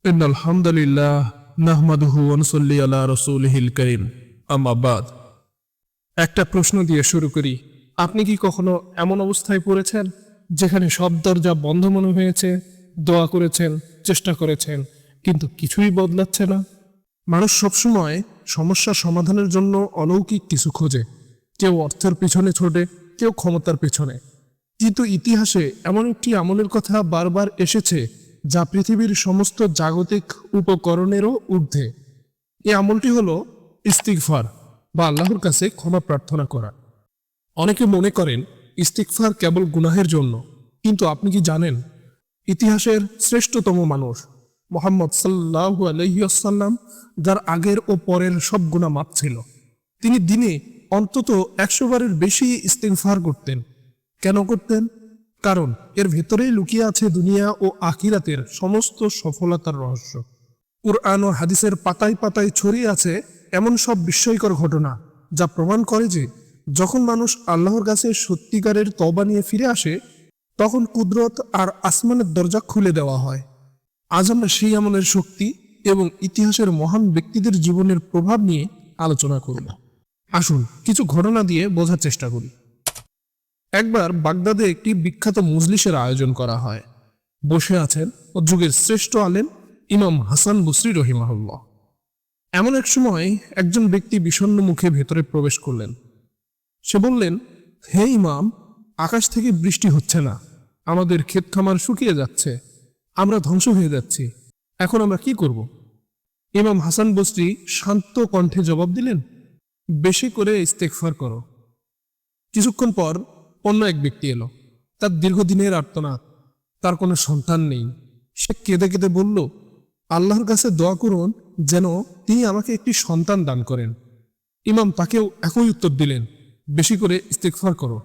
ইন্নাল হামদুলিল্লাহ নাহমাদুহু ওয়া নুসাল্লি আলা রাসূলিহিল কারীম আম্মা বাদ। একটা প্রশ্ন দিয়ে শুরু করি। আপনি কি কখনো এমন অবস্থায় পড়েছেন যেখানে সব দরজা বন্ধ মনে হয়েছে, দোয়া করেছেন, চেষ্টা করেছেন, কিন্তু কিছুই বদলাচ্ছে না? মানুষ সবসময় সমস্যা সমাধানের জন্য অলৌকিক কিছু খোঁজে। কেউ অর্থের পিছনে ছোটে, কেউ ক্ষমতার পিছনে। কিন্তু ইতিহাসে এমন একটি আমলের কথা বারবার এসেছে যা পৃথিবীর সমস্ত জাগতিক উপকরণেরও ঊর্ধ্বে। এই আমলটি হলো ইস্তিগফার বা আল্লাহর কাছে ক্ষমা প্রার্থনা করা। অনেকে মনে করেন ইস্তিগফার কেবল গুনাহের জন্য, কিন্তু আপনি কি জানেন ইতিহাসের শ্রেষ্ঠতম মানুষ মুহাম্মদ সাল্লাল্লাহু আলাইহি ওয়াসাল্লাম, যার আগের ও পরের সব গুনাহ মাফ ছিল, তিনি দিনে অন্তত 100 বারের বেশি ইস্তিগফার করতেন। কেন করতেন? কারণ এর ভেতরেই লুকিয়ে আছে দুনিয়া ও আখিরাতের সমস্ত সফলতার রহস্য। কুরআন ও হাদিসের পাতায় পাতায় ছড়িয়ে আছে এমন সব বিস্ময়কর ঘটনা যা প্রমাণ করে যে যখন মানুষ আল্লাহর কাছে সত্যিকারের তওবা নিয়ে ফিরে আসে, তখন কুদরত আর আসমানের দরজা খুলে দেওয়া হয়। আজ আমরা সেই আমলের শক্তি এবং ইতিহাসের মহান ব্যক্তিদের জীবনের প্রভাব নিয়ে আলোচনা করব। আসুন কিছু ঘটনা দিয়ে বোঝার চেষ্টা করি। একবার বাগদাদে একটি বিখ্যাত মজলিসের আয়োজন করা হয়। বসে আছেন ও যুগের শ্রেষ্ঠ আলেম ইমাম হাসান বসরি রহিমাহুল্লাহ। এমন এক সময় একজন ব্যক্তি বিষণ্ণ মুখে ভেতরে প্রবেশ করলেন। সে বললেন, হে ইমাম, আকাশ থেকে বৃষ্টি হচ্ছে না, আমাদের ক্ষেত খামার শুকিয়ে যাচ্ছে, আমরা ধ্বংস হয়ে যাচ্ছি, এখন আমরা কি করব? ইমাম হাসান বসরি শান্ত কণ্ঠে জবাব দিলেন, বেশি করে ইস্তেগফার করো। কিছুক্ষণ পর অন্য এক ব্যক্তি এলো। তার দীর্ঘদিনের আর্তনাদ, তার কোনো সন্তান নেই। সে কেঁদে কেঁদে বলল, আল্লাহর কাছে দোয়া করুন যেন তিনি আমাকে একটি সন্তান দান করেন। ইমাম তাকেও একই উত্তর দিলেন, বেশি করে ইস্তেগফার করো।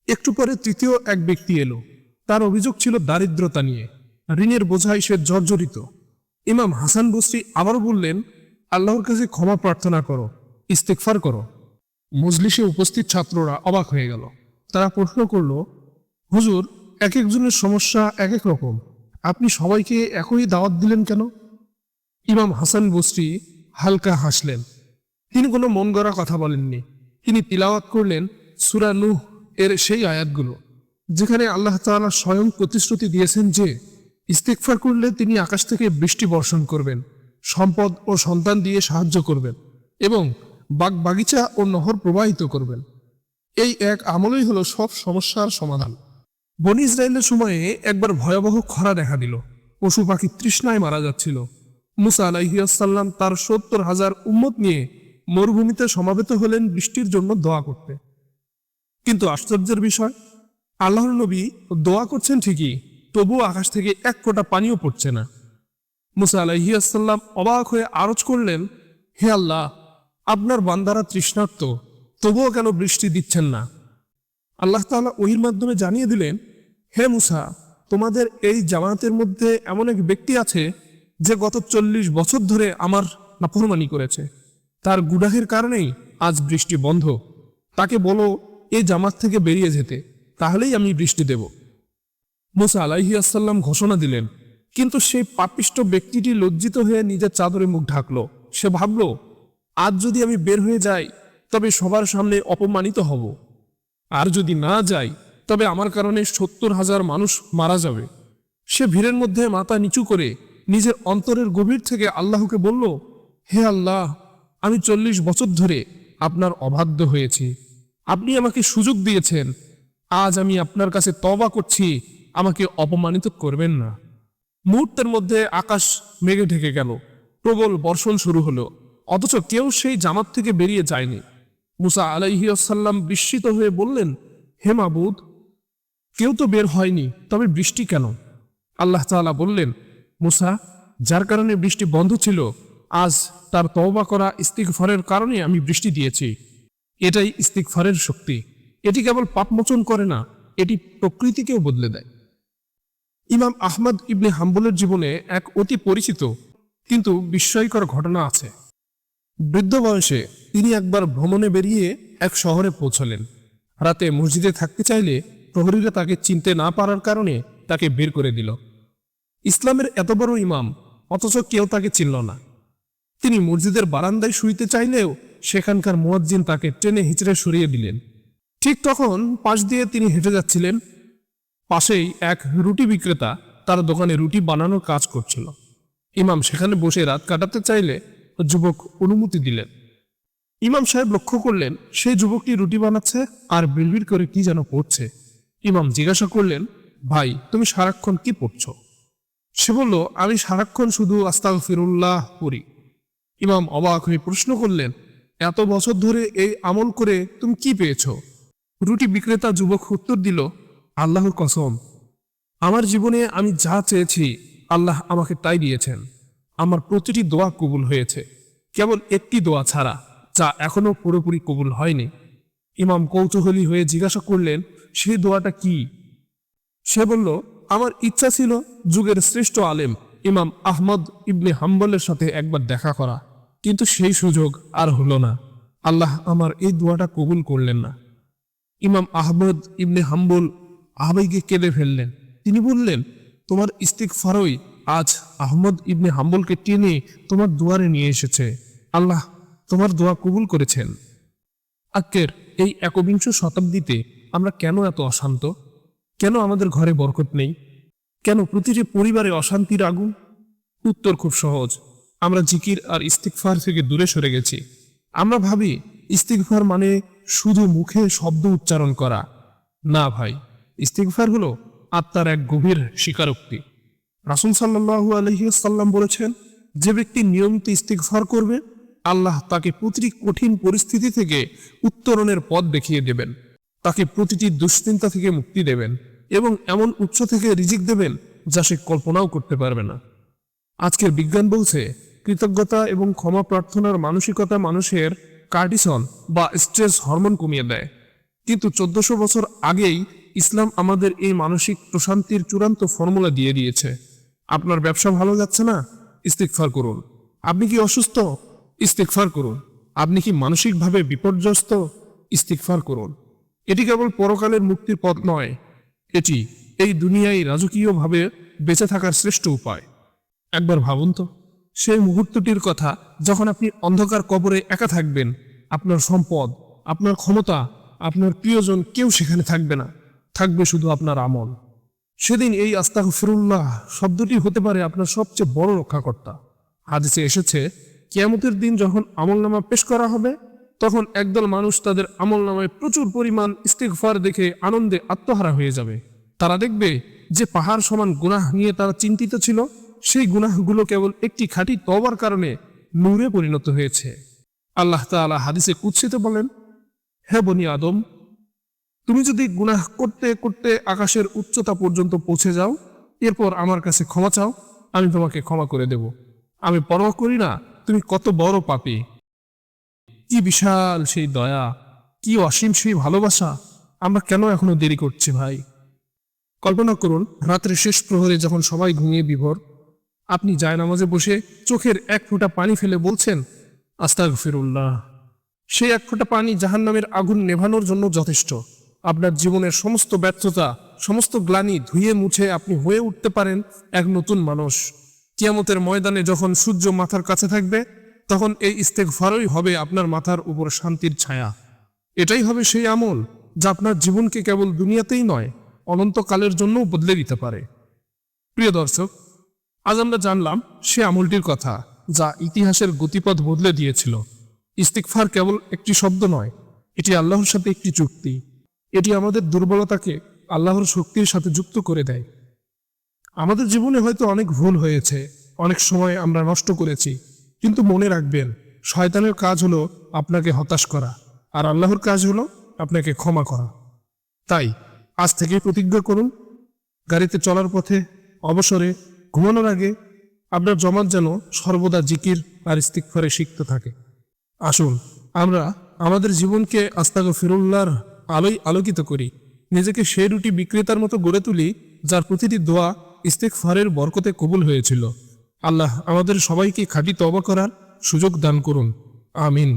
একটু পরে তৃতীয় এক ব্যক্তি এলো। তার অভিযোগ ছিল দারিদ্রতা নিয়ে, ঋণের বোঝায় সে জর্জরিত। ইমাম হাসান বসরি আবারও বললেন, আল্লাহর কাছে ক্ষমা প্রার্থনা করো, ইস্তেগফার করো। মজলিসে উপস্থিত ছাত্ররা অবাক হয়ে গেল। তারা প্রশ্ন করল, হুজুর, এক একজনের সমস্যা এক এক রকম, আপনি সবাইকে একই দাওয়াত দিলেন কেন? ইমাম হাসান বসরি হালকা হাসলেন। তিনি কোনো মন গড়া কথা বলেননি। তিনি তিলাওয়াত করলেন সূরা নূহ এর সেই আয়াতগুলো যেখানে আল্লাহ তাআলা স্বয়ং প্রতিশ্রুতি দিয়েছেন যে ইস্তেগফার করলে তিনি আকাশ থেকে বৃষ্টি বর্ষণ করবেন, সম্পদ ও সন্তান দিয়ে সাহায্য করবেন এবং বাগ বাগিচা ও নহর প্রবাহিত করবেন। এই এক আমলই হলো সব সমস্যার সমাধান। বনী ইসরায়েলের সময়ে একবার ভয়াবহ খরা দেখা দিল। পশু পাখি তৃষ্ণায় মারা যাচ্ছিল। মুসা আলাইহিসসালাম তার 70,000 উম্মত নিয়ে মরুভূমিতে সমাবেত হলেন বৃষ্টির জন্য দোয়া করতে। কিন্তু আশ্চর্যের বিষয়, আল্লাহর নবী দোয়া করছেন ঠিকই, তবুও আকাশ থেকে এক ফোঁটা পানিও পড়ছে না। মুসা আলাইহিসসালাম অবাক হয়ে আরজ করলেন, হে আল্লাহ, আপনার বান্দারা তৃষ্ণার্ত, তবুও কেন বৃষ্টি দিচ্ছেন না? আল্লাহ তাআলা ওহীর মাধ্যমে জানিয়ে দিলেন, হে মুসা, তোমাদের এই জামাতের মধ্যে এমন এক ব্যক্তি আছে যে গত 40 বছর ধরে আমার নাফরমানি করেছে। তার গুনাহের কারণেই আজ বৃষ্টি বন্ধ। তাকে বলো এই জামাত থেকে বেরিয়ে যেতে, তাহলেই আমি বৃষ্টি দেব। মুসা আলাইহিসসালাম ঘোষণা দিলেন, কিন্তু সেই পাপিষ্ঠ ব্যক্তিটি লজ্জিত হয়ে নিজের চাদরে মুখ ঢাকল। সে ভাবল, আজ যদি আমি বের হয়ে যাই তবে সবার সামনে অপমানিত হব, আর যদি না যাই তবে আমার কারণে 70,000 মানুষ মারা যাবে। সে ভিড়ের মধ্যে মাথা নিচু করে নিজের অন্তরের গভীর থেকে আল্লাহকে বলল, হে আল্লাহ, আমি 40 বছর ধরে আপনার অবাধ্য হয়েছি, আপনি আমাকে সুযোগ দিয়েছেন, আজ আমি আপনার কাছে তওবা করছি, আমাকে অপমানিত করবেন না। মুহূর্তের মধ্যে আকাশ মেঘে ঢেকে গেল, প্রবল বর্ষণ শুরু হলো, অথচ কেউ সেই জামাত থেকে বেরিয়ে যায়নি। মুসা আলাইহিসসালাম বিস্মিত হয়ে বললেন, হে মাবুদ, কেউ তো বের হয়নি, তবে বৃষ্টি কেন? আল্লাহ তাআলা বললেন, মুসা, যার কারণে বৃষ্টি বন্ধ ছিল, আজ তার তওবা করা ইস্তিগফারের কারণে আমি বৃষ্টি দিয়েছি। এটাই ইস্তিগফারের শক্তি। এটি কেবল পাপমোচন করে না, এটি প্রকৃতিকেও বদলে দেয়। ইমাম আহমদ ইবনে হাম্বলের জীবনে এক অতি পরিচিত কিন্তু বিস্ময়কর ঘটনা আছে। বৃদ্ধ বয়সে তিনি একবার ভ্রমণে বেরিয়ে এক শহরে পৌঁছলেন। রাতে মসজিদে থাকতে চাইলে প্রহরীরা তাকে চিনতে না পারার কারণে তাকে বের করে দিল। ইসলামের এত বড় ইমাম অথচ কেউ তাকে চিনল না। তিনি মসজিদের বারান্দায় শুইতে চাইলেও সেখানকার মুয়াজ্জিন তাকে টেনে হিঁচড়ে সরিয়ে দিলেন। ঠিক তখন পাশ দিয়ে তিনি হেঁটে যাচ্ছিলেন। পাশেই এক রুটি বিক্রেতা তার দোকানে রুটি বানানোর কাজ করছিল। ইমাম সেখানে বসে রাত কাটাতে চাইলে যুবক অনুমতি দিলেন। ইমাম সাহেব লক্ষ্য করলেন সেই যুবকটি রুটি বানাচ্ছে আর বিড়বিড় করে কি যেন পড়ছে। ইমাম জিজ্ঞাসা করলেন, ভাই তুমি সারাক্ষণ কি পড়ছো? সে বলল, আমি সারাক্ষণ শুধু আস্তাগফিরুল্লাহ পড়ি। ইমাম অবাক হয়ে প্রশ্ন করলেন, এত বছর ধরে এই আমল করে তুমি কি পেয়েছো? রুটি বিক্রেতা যুবক উত্তর দিল, আল্লাহর কসম, আমার জীবনে আমি যা চেয়েছি আল্লাহ আমাকে তাই দিয়েছেন। আমার প্রতিটি দোয়া কবুল হয়েছে, কেবল একটি দোয়া ছাড়া, যা এখনো পুরোপুরি কবুল হয়নি। ইমাম কৌতূহলী হয়ে জিজ্ঞাসা করলেন, সেই দোয়াটা কি? সে বলল, আমার ইচ্ছা ছিল যুগের শ্রেষ্ঠ আলেম ইমাম আহমদ ইবনে হাম্বলের সাথে একবার দেখা করা, কিন্তু সেই সুযোগ আর হলো না। আল্লাহ আমার এই দোয়াটা কবুল করলেন না। ইমাম আহমদ ইবনে হাম্বল আবেগে কেঁদে ফেললেন। তিনি বললেন, তোমার ইস্তিগফারই আজ আহমদ ইবনে হাম্বলকে টেনে তোমার দুয়ারে নিয়ে এসেছে। আল্লাহ তোমার দোয়া কবুল করেছেন। আজকের এই একবিংশ শতাব্দীতে আমরা কেন এত অশান্ত? কেন আমাদের ঘরে বরকত নেই? কেন প্রতিটি পরিবারে অশান্তির আগুন? উত্তর খুব সহজ, আমরা জিকির আর ইস্তিগফার থেকে দূরে সরে গেছি। আমরা ভাবি ইস্তিগফার মানে শুধু মুখে শব্দ উচ্চারণ করা। না ভাই, ইস্তিগফার হলো আত্মার এক গভীর স্বীকারোক্তি। রাসূল সাল্লাল্লাহু আলাইহি ওয়াসাল্লাম বলেছেন, যে ব্যক্তি নিয়মিত ইস্তিগফার করবে আল্লাহ তাকে প্রতিটি কঠিন পরিস্থিতি থেকে উত্তরণের পথ দেখিয়ে দেবেন, তাকে প্রতিটি দুশ্চিন্তা থেকে মুক্তি দেবেন এবং এমন উৎস থেকে রিজিক দেবেন যা সে কল্পনাও করতে পারবে না। আজকের বিজ্ঞান বলছে কৃতজ্ঞতা এবং ক্ষমা প্রার্থনার মানসিকতা মানুষের কার্টিসল বা স্ট্রেস হরমোন কমিয়ে দেয়। কিন্তু 1400 বছর আগেই ইসলাম আমাদের এই মানসিক প্রশান্তির চূড়ান্ত ফর্মুলা দিয়ে দিয়েছে। আপনার ব্যবসা ভালো যাচ্ছে না? ইস্তিগফার করুন। আপনি কি অসুস্থ? ইস্তিগফার করুন। আপনি কি মানসিকভাবে বিপর্যস্ত? ইস্তিগফার করুন। এটি কেবল পরকালের মুক্তির পথ নয়, এটি এই দুনিয়ায় রাজকীয়ভাবে বেঁচে থাকার শ্রেষ্ঠ উপায়। একবার ভাবুন তো, সেই মুহূর্তটির কথা যখন আপনি অন্ধকার কবরে একা থাকবেন। আপনার সম্পদ, আপনার ক্ষমতা, আপনার প্রিয়জন কেউ সেখানে থাকবে না, থাকবে শুধু আপনার আমল। সেদিন এই আস্তাগফিরুল্লাহ শব্দটি হতে পারে আপনার সবচেয়ে বড় রক্ষাকর্তা। হাদিসে এসেছে, কিয়ামতের দিন যখন আমলনামা পেশ করা হবে, তখন একদল মানুষ তাদের আমলনামায় প্রচুর পরিমাণ ইস্তিগফার দেখে আনন্দে আত্মহারা হয়ে যাবে। তারা দেখবে যে পাহাড় সমান গুনাহ নিয়ে তারা চিন্তিত ছিল, সেই গুনাহগুলো কেবল একটি খাঁটি তওবার কারণে নূরে পরিণত হয়েছে। আল্লাহ তাআলা হাদিসে কুদসিতে বলেন, হে বনি আদম, তুমি যদি গুনাহ করতে করতে আকাশের উচ্চতা পর্যন্ত পৌঁছে যাও, এরপর আমার কাছে ক্ষমা চাও, আমি তোমাকে ক্ষমা করে দেব। আমি পরোয়া করি না তুমি কত বড় পাপী। কি বিশাল সেই দয়া, কি অসীম সেই ভালোবাসা! আমরা কেন এখনো দেরি করছি ভাই? কল্পনা করুন, রাত্রের শেষ প্রহরে যখন সবাই ঘুমিয়ে বিভোর, আপনি জায়নামাজে বসে চোখের এক ফোঁটা পানি ফেলে বলছেন, আস্তাগফিরুল্লাহ। সেই এক ফোঁটা পানি জাহান্নামের আগুন নেভানোর জন্য যথেষ্ট। আপনার জীবনের সমস্ত ব্যর্থতা, সমস্ত গ্লানি ধুয়ে মুছে আপনি হয়ে উঠতে পারেন এক নতুন মানুষ। কিয়ামতের ময়দানে যখন সূর্য মাথার কাছে থাকবে, তখন এই ইস্তেগফারই হবে আপনার মাথার উপর শান্তির ছায়া। এটাই হবে সেই আমল যা আপনার জীবনকে কেবল দুনিয়াতেই নয়, অনন্তকালের জন্যও বদলে দিতে পারে। প্রিয় দর্শক, আজ আমরা জানলাম সে আমলটির কথা যা ইতিহাসের গতিপথ বদলে দিয়েছিল। ইস্তিগফার কেবল একটি শব্দ নয়, এটি আল্লাহর সাথে একটি চুক্তি। এটি আমাদের দুর্বলতাকে আল্লাহর শক্তির সাথে যুক্ত করে দেয়। আমাদের জীবনে হয়তো অনেক ভুল হয়েছে, অনেক সময় আমরা নষ্ট করেছি, কিন্তু মনে রাখবেন, শয়তানের কাজ হলো আপনাকে হতাশ করা, আর আল্লাহর কাজ হলো আপনাকে ক্ষমা করা। তাই আজ থেকে প্রতিজ্ঞা করুন, গাড়িতে চলার পথে, অবসরে, ঘুমানোর আগে আপনার জমাত যেন সর্বদা জিকির আর ইস্তিগফারে শিখতে থাকে। আসুন আমরা আমাদের জীবনকে আস্তাগফিরুল্লাহর আলোয় আলোকিত করি, নিজেকে সেই রুটি বিক্রেতার মতো গড়ে তুলি যার প্রতিটি দোয়া ইস্তিগফারের বরকতে কবুল হয়েছিল। আল্লাহ আমাদের সবাইকে খাঁটি তওবা করার সুযোগ দান করুন। আমিন।